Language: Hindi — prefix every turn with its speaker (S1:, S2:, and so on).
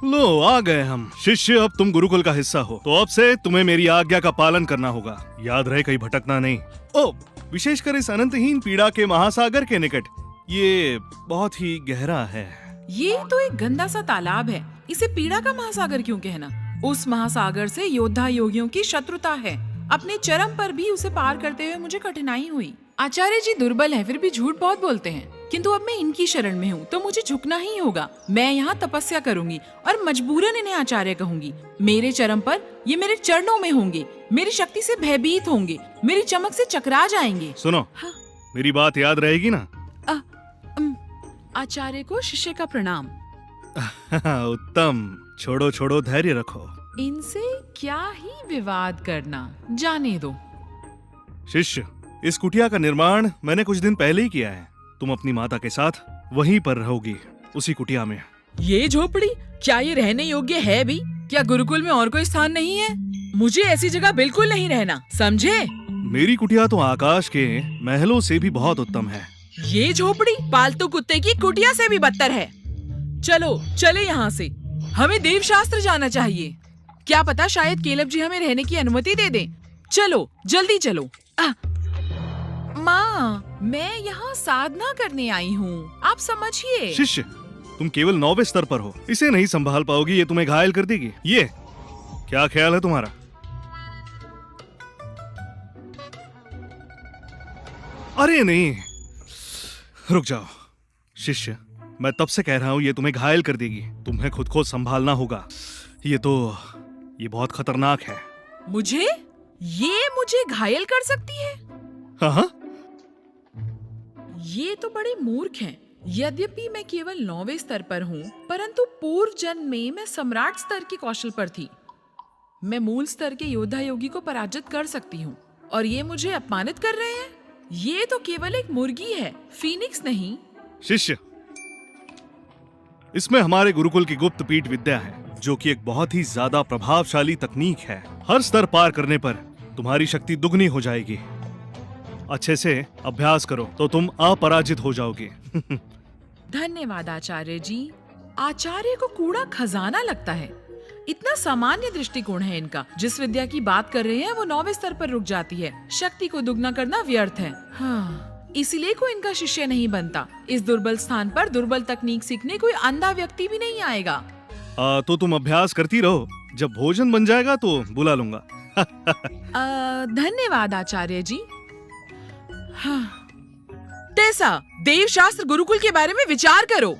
S1: लो आ गए हम। शिष्य, अब तुम गुरुकुल का हिस्सा हो, तो अब से तुम्हें मेरी आज्ञा का पालन करना होगा। याद रहे कहीं भटकना नहीं। ओ, विशेषकर इस अनंतहीन पीड़ा के महासागर के निकट। ये बहुत ही गहरा है।
S2: ये तो एक गंदा सा तालाब है, इसे पीड़ा का महासागर क्यों कहना? उस महासागर से योद्धा योगियों की शत्रुता है। अपने चरम पर भी उसे पार करते हुए मुझे कठिनाई हुई। आचार्य जी दुर्बल है, फिर भी झूठ बहुत बोलते हैं, किंतु अब मैं इनकी शरण में हूँ तो मुझे झुकना ही होगा। मैं यहाँ तपस्या करूंगी और मजबूरन इन्हें आचार्य कहूंगी। मेरे चरम पर ये मेरे चरणों में होंगे, मेरी शक्ति से भयभीत होंगे, मेरी चमक से चकरा जाएंगे।
S1: सुनो,
S2: हाँ?
S1: मेरी बात याद रहेगी ना?
S2: आचार्य को शिष्य का प्रणाम।
S1: उत्तम। छोड़ो छोड़ो, धैर्य रखो।
S2: इनसे क्या ही विवाद करना, जाने दो।
S1: शिष्य, इस कुटिया का निर्माण मैंने कुछ दिन पहले ही किया है। तुम अपनी माता के साथ वहीं पर रहोगी, उसी कुटिया में।
S2: ये झोपड़ी क्या ये रहने योग्य है भी? क्या गुरुकुल में और कोई स्थान नहीं है? मुझे ऐसी जगह बिल्कुल नहीं रहना, समझे?
S1: मेरी कुटिया तो आकाश के महलों से भी बहुत उत्तम है।
S2: ये झोपड़ी पालतू कुत्ते की कुटिया से भी बदतर है। चलो चले यहाँ से, हमें देवशास्त्र जाना चाहिए। क्या पता शायद केलव जी हमें रहने की अनुमति दे दें। चलो जल्दी चलो। माँ, मैं यहाँ साधना करने आई हूँ, आप समझिए।
S1: शिष्य, तुम केवल 9वें स्तर पर हो, इसे नहीं संभाल पाओगी, ये तुम्हें घायल कर देगी। ये क्या ख्याल है तुम्हारा? अरे नहीं, रुक जाओ। शिष्य, मैं तब से कह रहा हूँ ये तुम्हें घायल कर देगी। तुम्हें खुद को संभालना होगा। ये बहुत खतरनाक है।
S2: मुझे घायल कर सकती है?
S1: हाँ,
S2: ये तो बड़े मूर्ख हैं। यद्यपि मैं केवल 9वें स्तर पर हूँ, परंतु पूर्व जन्म में मैं सम्राट स्तर के कौशल पर थी। मैं मूल स्तर के योद्धा योगी को पराजित कर सकती हूँ, और ये मुझे अपमानित कर रहे हैं। ये तो केवल एक मुर्गी है, फीनिक्स नहीं।
S1: शिष्य, इसमें हमारे गुरुकुल की गुप्त पीठ विद्या है, जो कि एक बहुत ही ज्यादा प्रभावशाली तकनीक है। हर स्तर पार करने पर तुम्हारी शक्ति दुगनी हो जाएगी। अच्छे से अभ्यास करो तो तुम अपराजित हो जाओगे।
S2: धन्यवाद आचार्य जी। आचार्य को कूड़ा खजाना लगता है। इतना सामान्य दृष्टिकोण है इनका। जिस विद्या की बात कर रहे हैं वो 9वें स्तर पर रुक जाती है। शक्ति को दुगना करना व्यर्थ है। हाँ, इसीलिए कोई इनका शिष्य नहीं बनता। इस दुर्बल स्थान पर दुर्बल तकनीक सीखने कोई अंधा व्यक्ति भी नहीं आएगा।
S1: तो तुम अभ्यास करती रहो, जब भोजन बन जाएगा तो बुला लूंगा।
S2: धन्यवाद आचार्य जी। हाँ। टेसा, देवशास्त्र गुरुकुल के बारे में विचार करो।